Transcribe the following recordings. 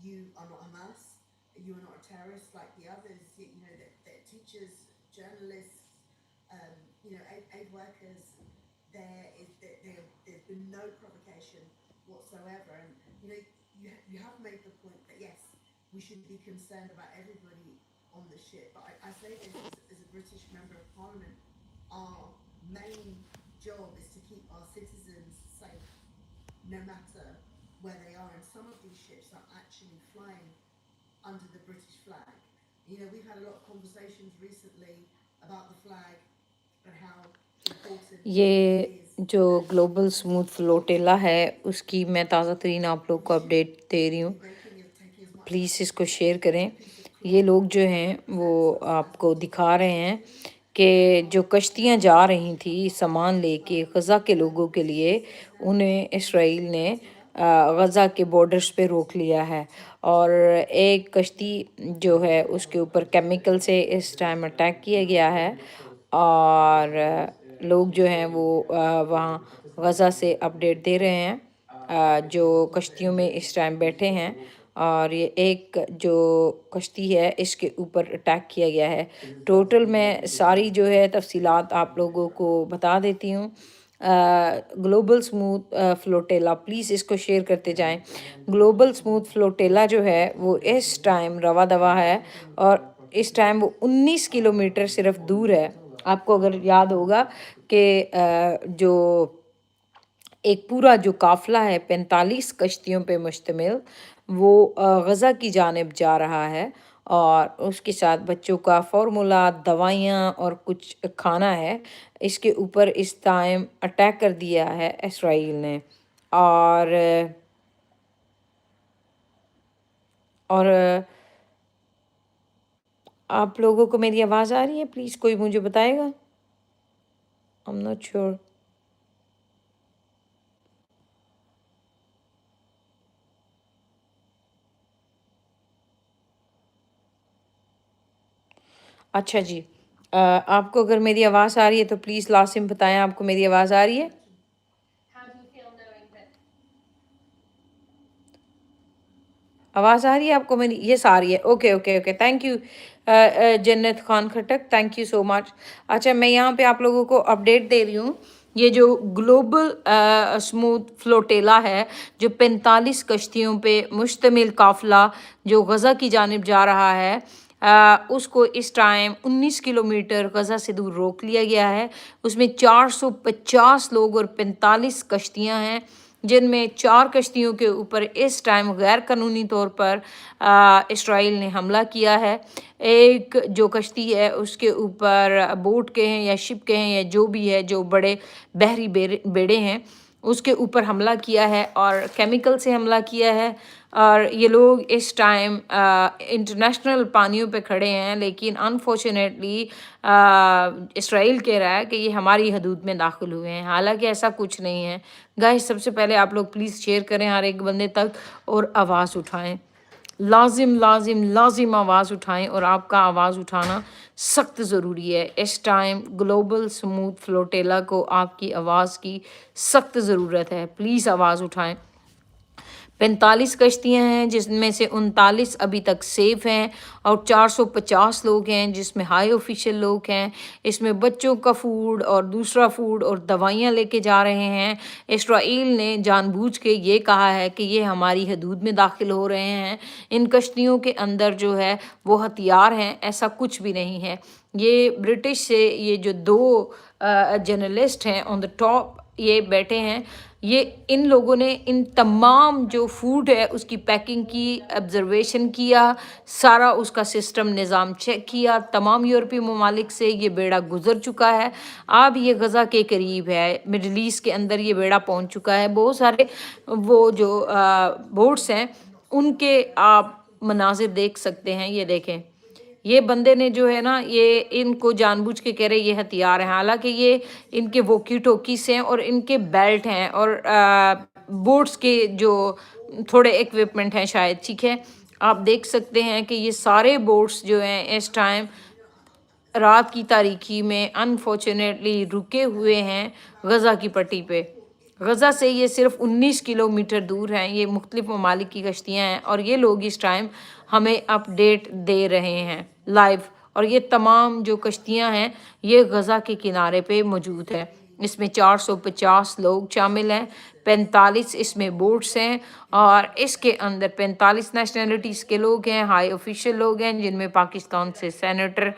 you are not Hamas, you are not a terrorist like the others. You know, they're teachers, journalists, aid workers. There's been no provocation whatsoever, and you know, you have made the point that yes, we should be concerned about everybody on the ship. But I say this as a British member of Parliament, our main job is to keep our citizens safe, no matter where they are. And some of these ships are actually flying under the British flag. You know, we've had a lot of conversations recently about the flag and how important ये it is. जो global smooth flotilla है उसकी मैं ताज़ा तरीन आप लोग को अपडेट दे रही हूँ। प्लीज़ इसको शेयर करें। ये लोग जो हैं वो आपको दिखा रहे हैं कि जो कश्तियाँ जा रही थी सामान लेके गज़ा के लोगों के लिए, उन्हें इसराइल ने गज़ा के बॉर्डर्स पे रोक लिया है। और एक कश्ती जो है उसके ऊपर केमिकल से इस टाइम अटैक किया गया है। और लोग जो हैं वो वहाँ गज़ा से अपडेट दे रहे हैं, जो कश्तियों में इस टाइम बैठे हैं। और ये एक जो कश्ती है इसके ऊपर अटैक किया गया है। टोटल मैं सारी जो है तफसीलात आप लोगों को बता देती हूँ। ग्लोबल स्मूथ फ्लोटेला, प्लीज़ इसको शेयर करते जाएं। ग्लोबल स्मूथ फ्लोटेला जो है वो इस टाइम रवा दवा है और इस टाइम वो 19 किलोमीटर सिर्फ दूर है। आपको अगर याद होगा कि जो एक पूरा जो काफ़िला है 45 कश्तियों पे मुश्तमिल, वो गज़ा की जानिब जा रहा है। और उसके साथ बच्चों का फ़ॉर्मूला, दवाइयाँ और कुछ खाना है। इसके ऊपर इस टाइम अटैक कर दिया है इसराइल ने। और और आप लोगों को मेरी आवाज़ आ रही है? प्लीज़ कोई मुझे बताएगा। I am not sure. अच्छा जी, आपको अगर मेरी आवाज़ आ रही है तो प्लीज़ लासिम बताएं आपको मेरी आवाज़ आ रही है। आवाज़ आ रही है आपको मेरी? यस आ रही है। Okay okay okay, thank you जन्नत खान खटक, थैंक यू सो मच। अच्छा, मैं यहाँ पे आप लोगों को अपडेट दे रही हूँ। ये जो ग्लोबल स्मूथ फ्लोटेला है, जो 45 कश्तियों पे मुश्तमिल काफ़िला जो गज़ा की जानिब जा रहा है, उसको इस टाइम 19 किलोमीटर गज़ा से दूर रोक लिया गया है। उसमें 450 लोग और 45 कश्तियाँ हैं, जिनमें 4 कश्तियों के ऊपर इस टाइम गैर कानूनी तौर पर इसराइल ने हमला किया है। एक जो कश्ती है उसके ऊपर बोट के हैं या शिप के हैं या जो भी है, जो बड़े बहरी बेड़े हैं, उसके ऊपर हमला किया है और केमिकल से हमला किया है। और ये लोग इस टाइम इंटरनेशनल पानियों पे खड़े हैं, लेकिन अनफॉर्चुनेटली इसराइल कह रहा है कि ये हमारी हदूद में दाखिल हुए हैं, हालांकि ऐसा कुछ नहीं है। गाइस, सबसे पहले आप लोग प्लीज़ शेयर करें हर एक बंदे तक और आवाज़ उठाएं। लाजिम लाजिम लाजिम आवाज़ उठाएं, और आपका आवाज़ उठाना सख्त ज़रूरी है। इस टाइम ग्लोबल स्मूथ फ्लोटेला को आपकी आवाज़ की सख्त ज़रूरत है। प्लीज़ आवाज़ उठाएं। 45 कश्तियाँ हैं, जिसमें से 39 अभी तक सेफ हैं और 450 लोग हैं, जिसमें हाई ऑफिशियल लोग हैं। इसमें बच्चों का फूड और दूसरा फूड और दवाइयाँ लेके जा रहे हैं। इसराइल ने जानबूझ के ये कहा है कि ये हमारी हदूद में दाखिल हो रहे हैं। इन कश्तियों के अंदर जो है वो हथियार हैं, ऐसा कुछ भी नहीं है। ये ब्रिटिश से ये जो 2 जर्नलिस्ट हैं ऑन द टॉप ये बैठे हैं, ये इन लोगों ने इन तमाम जो फूड है उसकी पैकिंग की, ऑब्जर्वेशन किया, सारा उसका सिस्टम निज़ाम चेक किया। तमाम यूरोपीय ममालिक से ये बेड़ा गुजर चुका है। अब ये गज़ा के करीब है, मिडल ईस्ट के अंदर ये बेड़ा पहुंच चुका है। बहुत सारे वो जो बोट्स हैं उनके आप मनाजिर देख सकते हैं। ये देखें, ये बंदे ने जो है ना, ये इनको जानबूझ के कह रहे ये हथियार हैं, हालांकि ये इनके वोकी टोकीस हैं और इनके बेल्ट हैं और बोट्स के जो थोड़े इक्विपमेंट हैं शायद, ठीक है। आप देख सकते हैं कि ये सारे बोट्स जो हैं इस टाइम रात की तारीकी में अनफॉर्चुनेटली रुके हुए हैं गज़ा की पट्टी पे। गज़ा से ये सिर्फ 19 किलोमीटर दूर हैं। ये मुख्तलिफ ममालिक की कश्तियाँ हैं और ये लोग इस टाइम हमें अपडेट दे रहे हैं लाइव। और ये तमाम जो कश्तियाँ हैं ये गज़ा के किनारे पे मौजूद है। इसमें 450 लोग शामिल हैं, 45 इसमें बोट्स हैं और इसके अंदर 45 नेशनलिटीज़ के लोग हैं, हाई ऑफिशियल लोग हैं, जिनमें पाकिस्तान से सेनेटर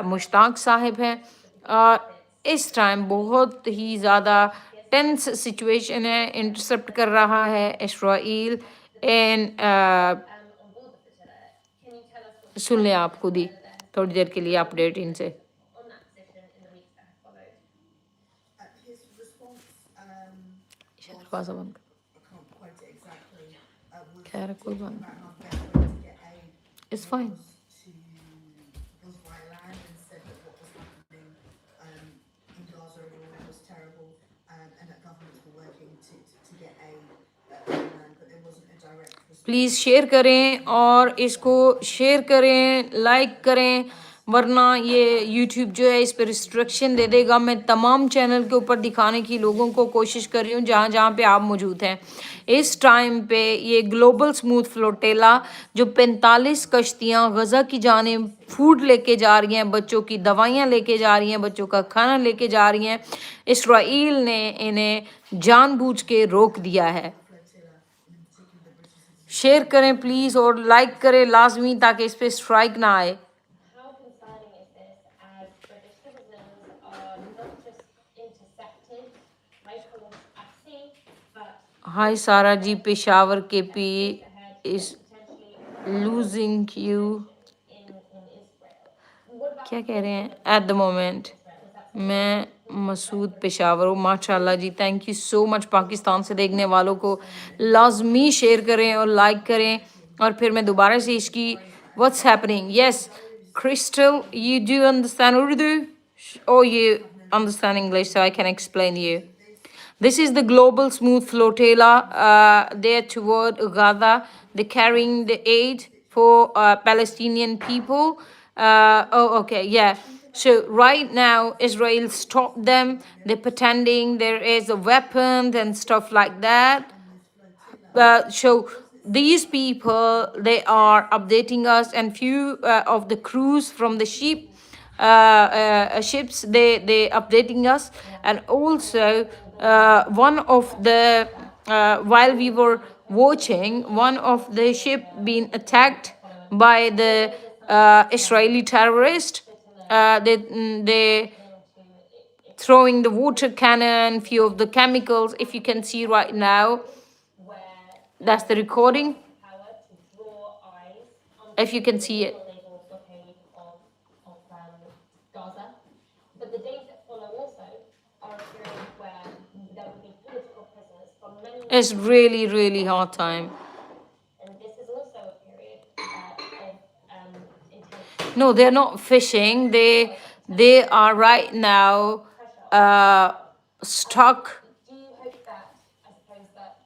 मुश्ताक साहिब हैं। इस टाइम बहुत ही ज़्यादा टेंस सिचुएशन है, इंटरसेप्ट कर रहा है इसराइल इन सुन लें आप खुद ही थोड़ी देर के लिए अपडेट इनसे। His response दरवाज़ा बंद I can't quote it exactly, was खैर कोई बात talking नहीं, about how best way to get aid it's fine. was by land, and said that what was happening in Gaza overall was terrible, and that governments were working to get aid by land, but there wasn't a direct response. Please share करें और इसको share करें, like करें, वरना ये YouTube जो है इस पर रिस्ट्रिक्शन दे देगा। मैं तमाम चैनल के ऊपर दिखाने की लोगों को कोशिश कर रही हूँ जहाँ जहाँ पे आप मौजूद हैं। इस टाइम पे ये ग्लोबल स्मूथ फ्लोटेला जो 45 कश्तियाँ गज़ा की जानिब फूड लेके जा रही हैं, बच्चों की दवाइयाँ लेके जा रही हैं, बच्चों का खाना लेके जा रही हैं, इसराइल ने इन्हें जानबूझ के रोक दिया है। शेयर करें प्लीज़ और लाइक करें लाजमी ताकि इस पे स्ट्राइक ना आए। हाय सारा जी, पेशावर के पी इज लूजिंग यू, क्या कह रहे हैं एट द मोमेंट। मैं मसूद पेशावर हूँ। माशाल्लाह जी, thank you so much. Pakistan से देखने वालों को लाजमी शेयर करें और लाइक करें। और फिर मैं दोबारा से इसकी what's happening, yes Crystal, you do understand Urdu? Oh you understand English, so I can explain you. This is the global smooth flotilla there toward Gaza. They're carrying the aid for Palestinian people. Oh, okay, yeah. So right now, Israel stopped them. They're pretending there is a weapon and stuff like that. So these people, they are updating us, and few of the crews from the ships, they updating us. And also one of the while we were watching, one of the ship being attacked by the Israeli terrorist. They throwing the water cannon, few of the chemicals, if you can see right now. That's the recording, if you can see it. It's really, really hard time. No, they're not fishing. They are right now stuck,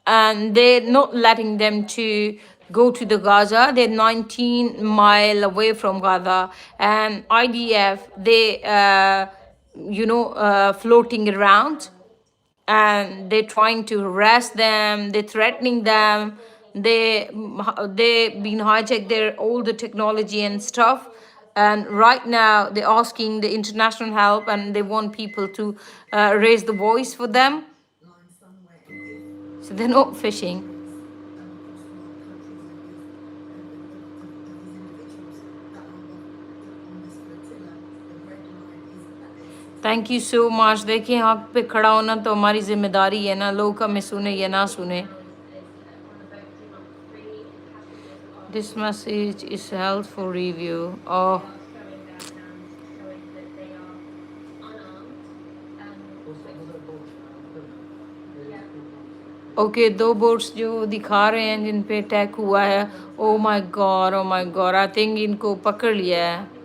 and they're not letting them to go to the Gaza. They're 19 mile away from Gaza, and IDF, they floating around, and they're trying to harass them, they're threatening them, they been hijacked their all the technology and stuff. And right now they're asking the international help, and they want people to raise the voice for them. So they're not fishing. Thank you so much. देखिए, हक पे खड़ा होना तो हमारी जिम्मेदारी है ना, लोग हमें सुने या ना सुने। This message is help for review. Oh, okay, दो बोट्स जो दिखा रहे हैं जिन पे अटैक हुआ है। Oh my God, oh my God, I think इनको पकड़ लिया है।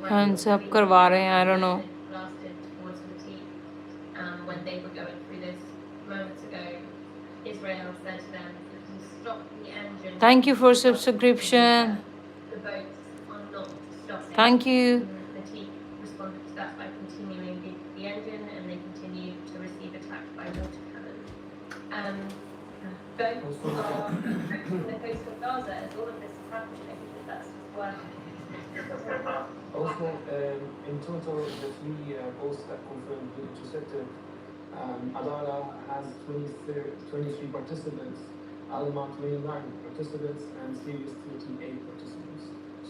हाँ, सब करवा रहे हैं, I don't know. when they were going through this moments ago, Israel said to them, if you stop the engine, Thank you for stop subscription. the boats are not stopping. Thank you. The team responded to that by continuing the engine, and they continue to receive attack by water cannon. Boats are approaching the coast of Gaza as all of this is happening. I think that's worth. Also, in total, the three boats that confirmed being intercepted, Adara has 23 participants, Alma 29 participants, and Sirius 38 participants.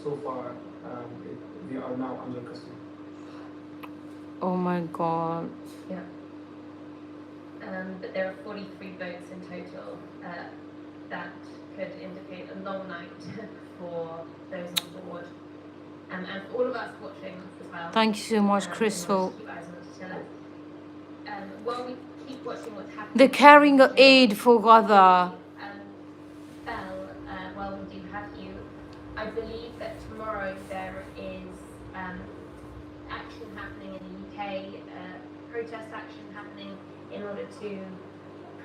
So far, they are now under custody. Oh my God. Yeah. But there are 43 boats in total that could indicate a long night for those on board. And for all of us watching as well. Thank you so much, Crystal. Keep eyes on the tiller. While we keep watching what's happening. They're carrying aid for Gaza. Belle, while we do have you, I believe that tomorrow there is action happening in the UK, protest action happening in order to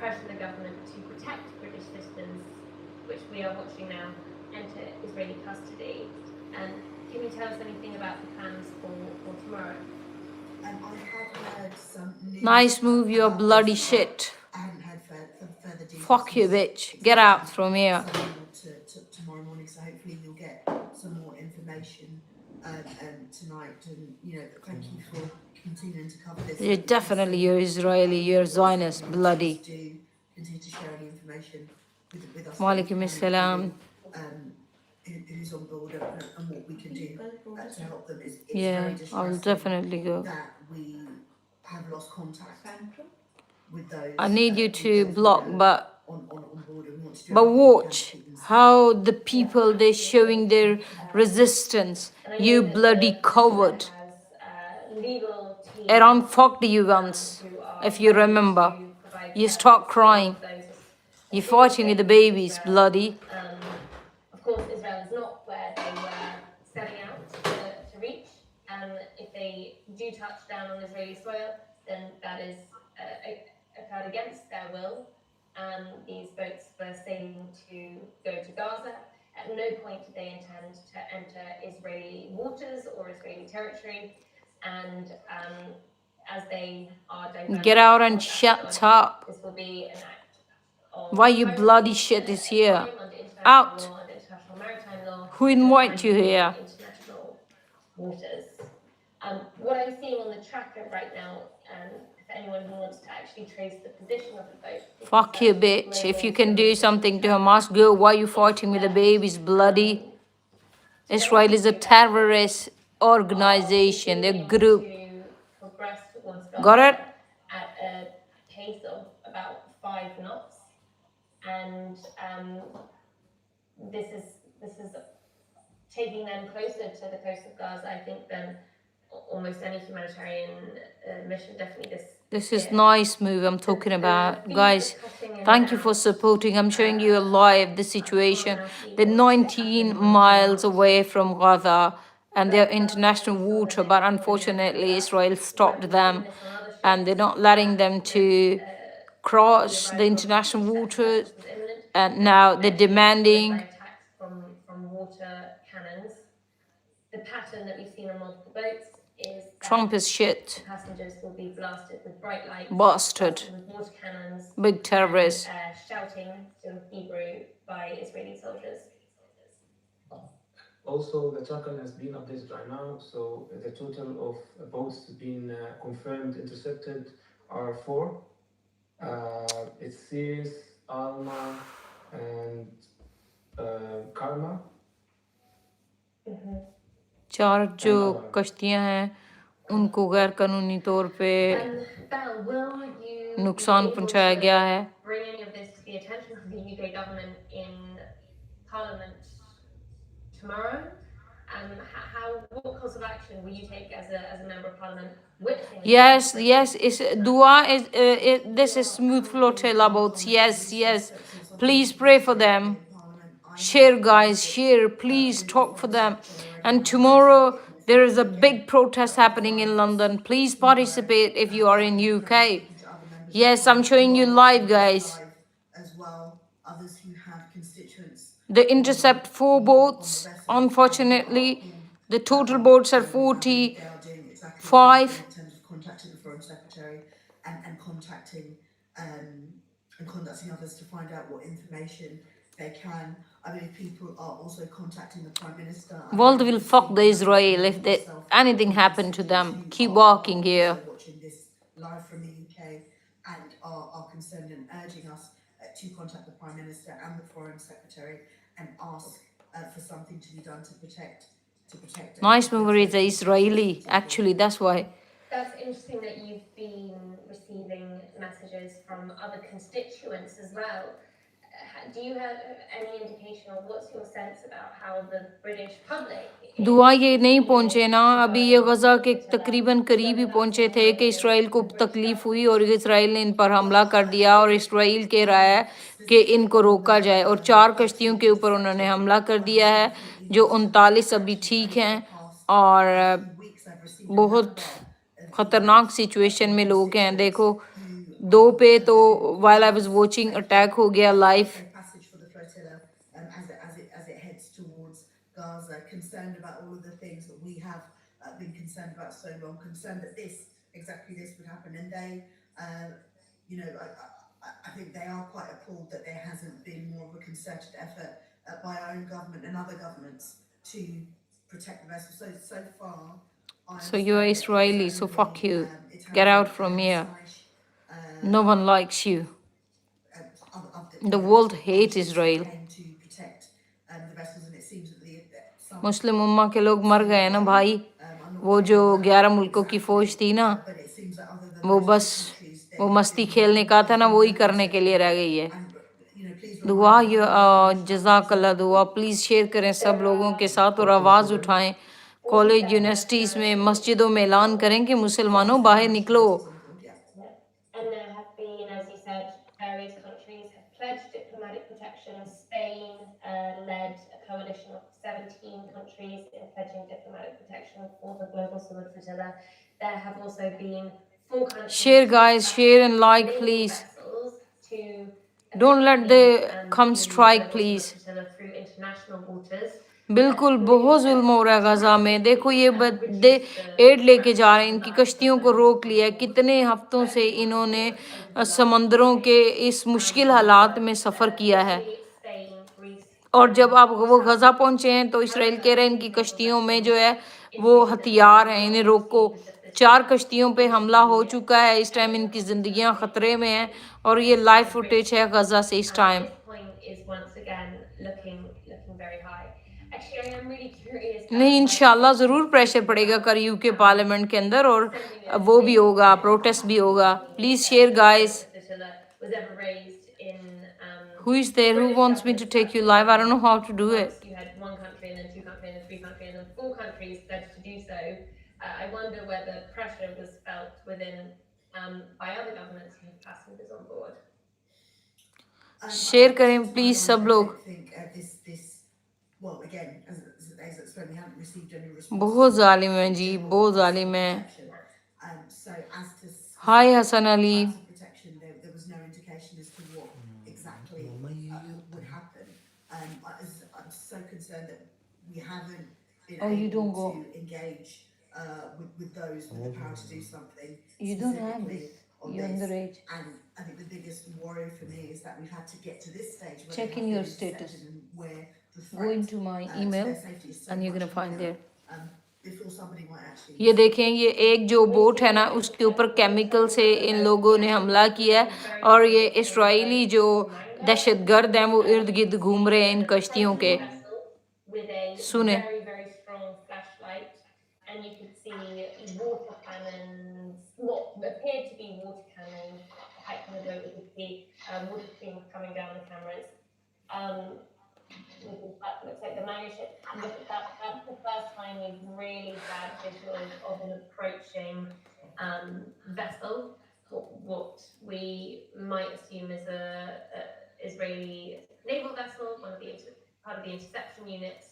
pressure the government to protect British citizens, which we are watching now, enter Israeli custody. And can you tell us anything about the plans for tomorrow? I have heard some news. Nice move, you bloody shit. I haven't heard further details. Fuck you, bitch. Get out from here. Tomorrow morning, so hopefully you'll get some more information tonight. And thank you for continuing to cover this. You're definitely, you're Israeli, you're Zionist, bloody. Continue to share any information with us. Walaikum assalam. Who's on board and what we can do to help them. It's Yeah, very I'll distressing definitely go. that we have lost contact with those. I need you to block, but on board and want to do but everything we can watch to keep them safe. how the people they're showing their resistance. You bloody coward. Iran fucked you once, if you remember. You start crying. You're fighting with the babies, bloody. Of course, Israel is not where they were setting out to reach. If they do touch down on Israeli soil, then that is occurred against their will. These boats were sailing to go to Gaza. At no point did they intend to enter Israeli waters or Israeli territory. And as they are diverting, Get out and shut up. this will be an act of Why you bloody shit is here? Out. under international maritime law. Who invite you here? International waters. What I'm seeing on the tracker right now, for anyone who wants to actually trace the position of the boat. Fuck you, bitch. If you can do something to Hamas, go. Why are you fighting with the babies, bloody? Israel is a terrorist organization, they're a group. Got it? At a pace of about 5 knots. And this is taking them closer to the coast of Gaza, I think, than almost any humanitarian mission. Definitely This is nice move I'm talking about. Guys, thank you for supporting. I'm showing you live the situation. They're 19 miles away from Gaza and they're international water, but unfortunately Israel stopped them and they're not letting them to cross the international waters, and now they're demanding. From water cannons. The pattern that we've seen on multiple boats is Trump is shit. Passengers will be blasted with bright lights, Bastard. with water cannons, Big terrorist. and, shouting in Hebrew by Israeli soldiers. Also, the tracker has been updated right now, so the total of boats being confirmed intercepted are 4. It's Sirius, Alma, and Karma. 4 जो कश्तियां हैं उनको गैर कानूनी तौर पे Belle, will you नुकसान be able पहुंचाया to गया है. bring any of this to the attention of the UK government in Parliament tomorrow? What course of action will you take as a member of Parliament? Yes, it's dua is this is smooth flotilla boats. Yes. Please pray for them. Share, guys, share. Please talk for them. And tomorrow there is a big protest happening in London. Please participate if you are in UK. members Yes, of I'm parliament showing who you are live, watching this guys. live as well. Others who have constituents They intercept 4 on the boats. vessels and who are Unfortunately, pulled the total by, boats are I believe 45. they are doing exactly the same thing in terms of contacting the Foreign Secretary and contacting others to find out what information they can. I believe people are also contacting the Prime Minister. World will fuck the Israel if anything happened to them. Keep walking here. Also watching this live from the UK and are concerned and urging us to contact the Prime Minister and the Foreign Secretary and ask for something to be done to protect. Nice memory is Israeli, actually, that's why. That's interesting that you've been receiving messages from other constituents as well. Do you have any indication, or what's your sense about how the British public दुआ ये नहीं feeling पहुंचे ना, अभी ये regarding गजा के the तकरीबन करीब ही whether that's पहुंचे in थे line कि with इसराइल को the British तकलीफ हुई government's और इसराइल ने इन पर हमला कर दिया और इसराइल कह रहा है कि Specifically इनको on रोका जाए और 4 boats कश्तियों being के ऊपर उन्होंने intercepted, हमला कर दिया है, completely जो understand 39 that. अभी Actually, ठीक over हैं the past और few weeks, I've received a बहुत number of खतरनाक emails सिचुएशन from में लोग हैं. constituents देखो who 2 पे तो have been while I giving was us watching attack हो गया live. safe passage for the flotilla as it heads towards Gaza, concerned about all of the things that we have been concerned about so long, concerned that exactly this would happen, and they, I think they are quite appalled that there hasn't been more of a concerted effort by our own government and other governments to protect the vessel. So far, I So you are understand that it Israeli, is so only fuck you. it Get has out been from here. No uh, one likes you. The the world actual hates policies that Israel. came to protect the vessels, and it seems that some मुस्लिम उम्मा के लोग मर गए ना भाई. वो जो 11 मुल्कों की फौज थी ना, but it seems that other than वो those बस two countries, वो there's मस्ती been खेलने का था ना, no वही करने के concert लिए रह effort. गई है. And please दुआ remind me how many flash जज़ाकल्ला दुआ. प्लीज़ शेयर करें सब लोगों के साथ और आवाज़ उठाएं. कॉलेज यूनिवर्सिटीज़ में, मस्जिदों में ऐलान करें कि मुसलमानों बाहर निकलो. Yeah. And there have been, as you said, various countries have pledged diplomatic protection. Spain led a coalition of 17 countries in pledging diplomatic protection for the global Summit flotilla. There have also been 4 countries Share, guys, share and like, naval please. vessels to Don't let the come the strike, global please. Summit flotilla through international waters. बिल्कुल बहुत जुल्म हो रहा है Gaza में. देखो ये बदे एड लेके जा रहे हैं, इनकी कश्तियों को रोक लिया. कितने हफ्तों से इन्होंने समंदरों के इस मुश्किल हालात में सफ़र किया है. और जब आप वो गजा पहुंचे हैं तो इसराइल कह रहे हैं इनकी कश्तियों में जो है वो हथियार हैं, इन्हें रोको. 4 कश्तियों पे हमला हो चुका है. इस टाइम इनकी ज़िंदगियां ख़तरे में हैं और ये लाइव फुटेज है गजा से इस टाइम. नहीं, इंशाल्लाह ज़रूर प्रेशर पड़ेगा कर यूके पार्लियामेंट के अंदर और वो भी होगा, प्रोटेस्ट भी होगा. Please share guys. Who is there? Who wants me to take you live? I don't know how to do it. You had 1 country and then 2 countries and then 3 countries and then 4 countries pledged to do so. I wonder whether pressure was felt within by other governments who have passengers on board. Share करें please सब लोग. बहुत जालिम है जी, बहुत जालिम है. हाय Hasan Ali. Oh, you don't go. With those with the power to do something. You don't have this. You're underage. And I think the biggest worry for me is that we've had to get to this stage. Check in your status. Go into my email and you're gonna find there. ये देखें, ये एक जो boat है ना उसके ऊपर chemical से इन लोगों ने हमला किया है और ये इस्राएली जो दहशतगर्द हैं वो इर्द गिर्द घूम रहे हैं इन कश्तियों के. सुने. Very strong flashlight, and you could see water cannons, what appeared to be water cannons, quite kind of low. You could see water streams coming down the cameras. That looks like the manuscript. Look at that. That's the first time we've really had visuals of an approaching vessel. What we might assume is a Israeli naval vessel, part of the interception units,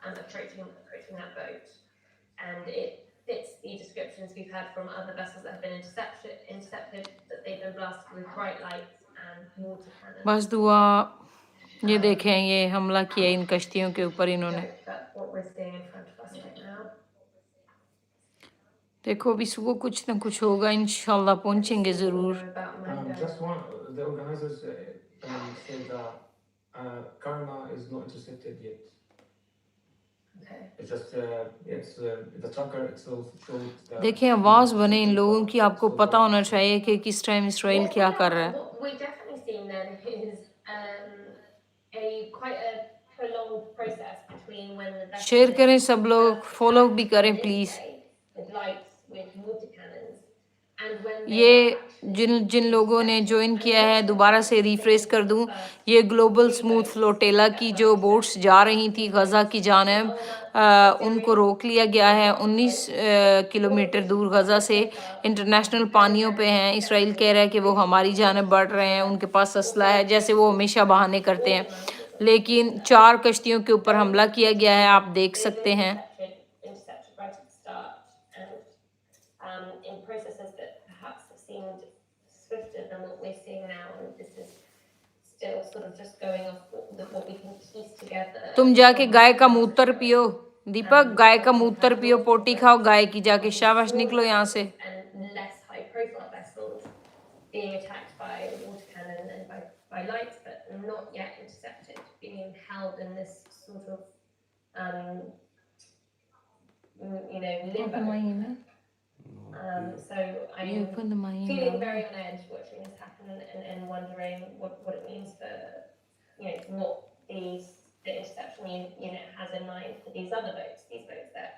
approaching that boat. And it fits the descriptions we've had from other vessels that have been intercepted, that they've been blasted with bright lights and water cannons. बस दुआ ये देखें ये हमला किया इन कश्तियों के ऊपर इन्होंने That's what we're seeing in front of us right now. देखो अभी सुबह कुछ ना कुछ होगा इंशाल्लाह पहुंचेंगे जरूर Just one, the organizers said that Karma is not intercepted yet. Okay. It's just the tracker itself showed that. देखिए आवाज बने इन लोगों की आपको पता होना चाहिए कि किस टाइम इसराइल क्या कर रहा है What we're definitely seeing then is a quite a prolonged process between when the share करें सब लोग फॉलो भी करें please with lights with water cannons and when ये जिन लोगों ने ज्वाइन किया है दोबारा से रिफ्रेश कर दूं ये ग्लोबल स्मूथ फ्लोटेला की जो बोट्स जा रही थी गजा की जानिब उनको रोक लिया गया है 19 किलोमीटर दूर गजा से इंटरनेशनल पानियों पे हैं इसराइल कह रहा है कि वो हमारी जानिब बढ़ रहे हैं उनके पास असला है जैसे वो हमेशा बहाने करते हैं लेकिन 4 कश्तियों के ऊपर हमला किया गया है आप देख सकते हैं intercepted right at the start and in processes that perhaps have seemed swifter than what we're seeing now and this is still sort of just going off what we can piece together. तुम जाके गाय का मूत्र पियो दीपक गाय का मूत्र पियो पोटी खाओ गाय की जाके शाबाश निकलो यहाँ से And less high profile vessels being attacked by water cannon and by lights but not yet intercepted being held in this sort of limbo. So I'm feeling very on edge watching this happen and wondering what it means for what the interception unit has in mind for these other boats, these boats that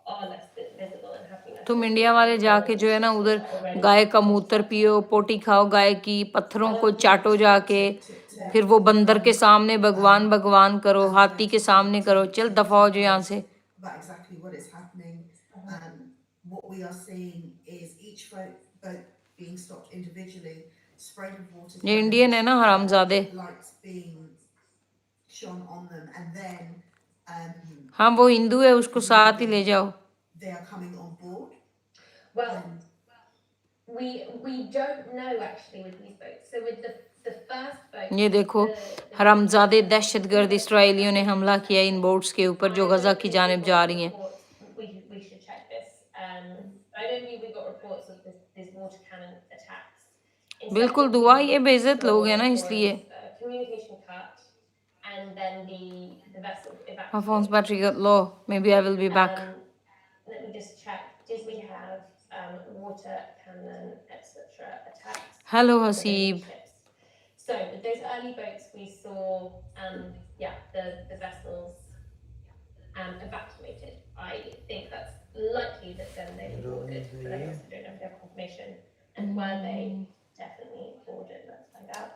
are less visible and have तुम India वाले जाके जो है ना उधर गाय का मूत्र पियो पोटी खाओ गाय की पत्थरों को चाटो जाके फिर वो बंदर के सामने भगवान भगवान करो हाथी के सामने करो चल दफा हो जो यहाँ से About exactly what is happening. What we are seeing is each boat being stopped individually, sprayed with water. ये इंडियन है ना हरामजादे Lights being shone on them, and then हाँ वो हिंदू है उसको साथ ही ले जाओ they are coming on board. Well, we don't know actually with these boats. So with the first boat, ये देखो हरामजादे दहशतगर्द इसराइलियों ने हमला किया इन बोट्स के ऊपर जो गजा की जानिब जा रही हैं we should check this. I don't think we got reports of these water cannon attacks. बिल्कुल दुआ ये बेइज्जत लोग हैं ना इसलिए Communication cut, and then the vessel evacuated. My phone's battery got low. Maybe I will be back. Let me just check. Did we have water cannon, etc. attacks? Hello, Hasib. So with those early boats, we saw, the vessels evacuated. I think that's likely that then they were boarded, but I also don't know if they have confirmation. And were they definitely boarded? Let's find out.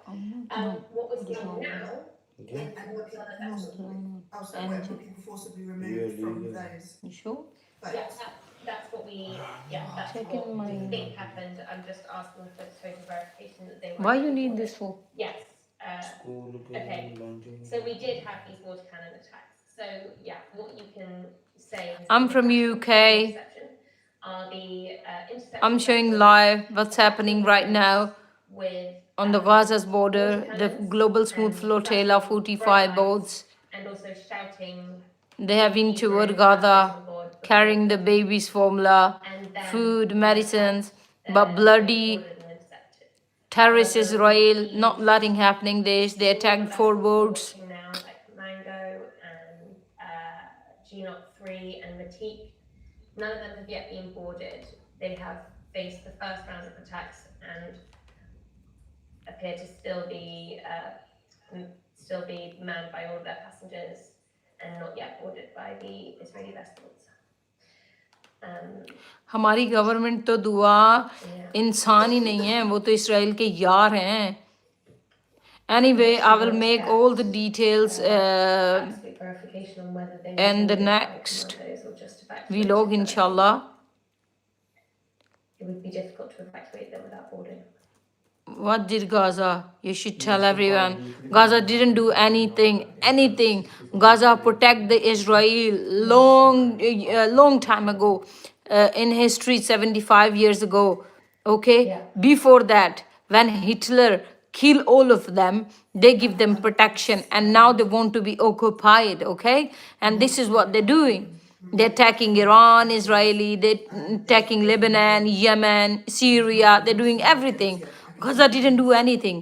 What we're seeing now. And what were people forcibly removed from those? You sure? Boats? That's what we. That's Checking what my- we think happened. I'm just asking for total verification that they were. Why you need this for? Yes. Okay. So we did have these water cannon attacks. So what you can say. Is I'm from UK. Are the I'm showing live what's happening right now with on the Gaza's border. The global smooth flotilla, 45 boats. and also shouting. They have been toward Gaza, carrying the baby's formula, And then, food, medicines, but bloody terrorist Israel not letting happening this. They attacked 4 boats. Now, like Mango and G03 and Matique, none of them have yet been boarded. They have faced the first round of attacks and appear to still be manned by all of their passengers and not yet boarded by the Israeli vessels. हमारी government तो दुआ इंसान ही नहीं है वो तो Israel के यार हैं anyway I will make all the details Absolute verification on whether they were and the boarded by next commandos or just evacuated, vlog but inshallah it would be difficult to evacuate them without boarding. what did Gaza you should tell everyone Gaza didn't do anything Gaza protect the Israel long time ago in history 75 years ago Okay, Yeah. before that, when Hitler kill all of them, they give them protection, and now they want to be occupied. Okay, and this is what they're doing. They're attacking Iran, Israeli, they're attacking Lebanon, Yemen, Syria. They're doing everything. Gaza didn't do anything.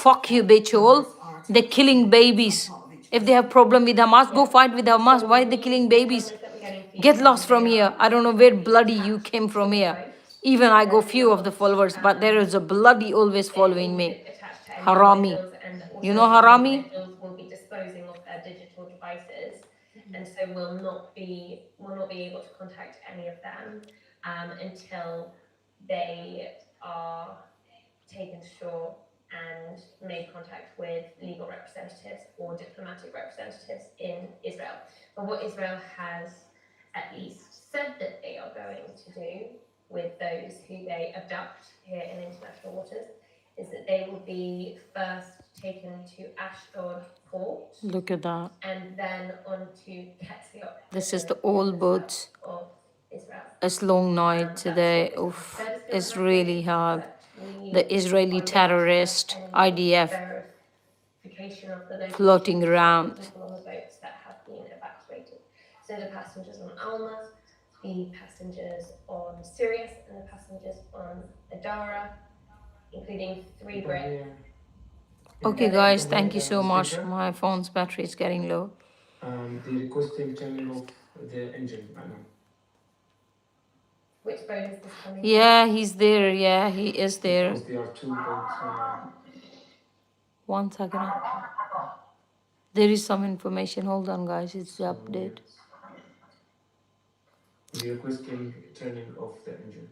Fuck you, bitch all. They're killing babies. If they have problem with Hamas, go fight with Hamas. So Why are they killing the babies? comments that we're getting for you, Get lost from they here. are I don't know where bloody you came attached from to the here. boat. Even I go So few of the not, followers, but there is a bloody always they're following me. attached to any Harami. individuals, and You also know all Harami? individuals will be disposing of their digital devices, and so will not be able to contact any of them until they are taken to shore and made contact with legal representatives or diplomatic representatives in Israel. But what Israel has at least said that they are going to do with those who they abduct here in international waters is that they will be first taken to Ashdod port Look at that. and then on to Ketziot. This prison is the in old the boats. south of Israel. It's long night That's today. what Israel has Oof, said is going it's to happen, really hard. but we The Israeli are yet to have terrorist any IDF verification of the locations floating of around. the people on the boats that have been evacuated. So the passengers on Alma, the passengers on Sirius, and the passengers on Adara, including 3 Brits. Okay, guys, thank you so much. My phone's battery is getting low. They requesting turning off the engine right now. Which boat is this coming from? Yeah, he's there. Yeah, he is there. Because there are 2 boats. 1 second. There is some information. Hold on, guys. It's the So, update. they're requesting turning off the engine.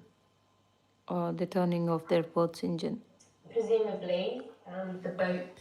The turning of their boat's engine. Presumably, the boat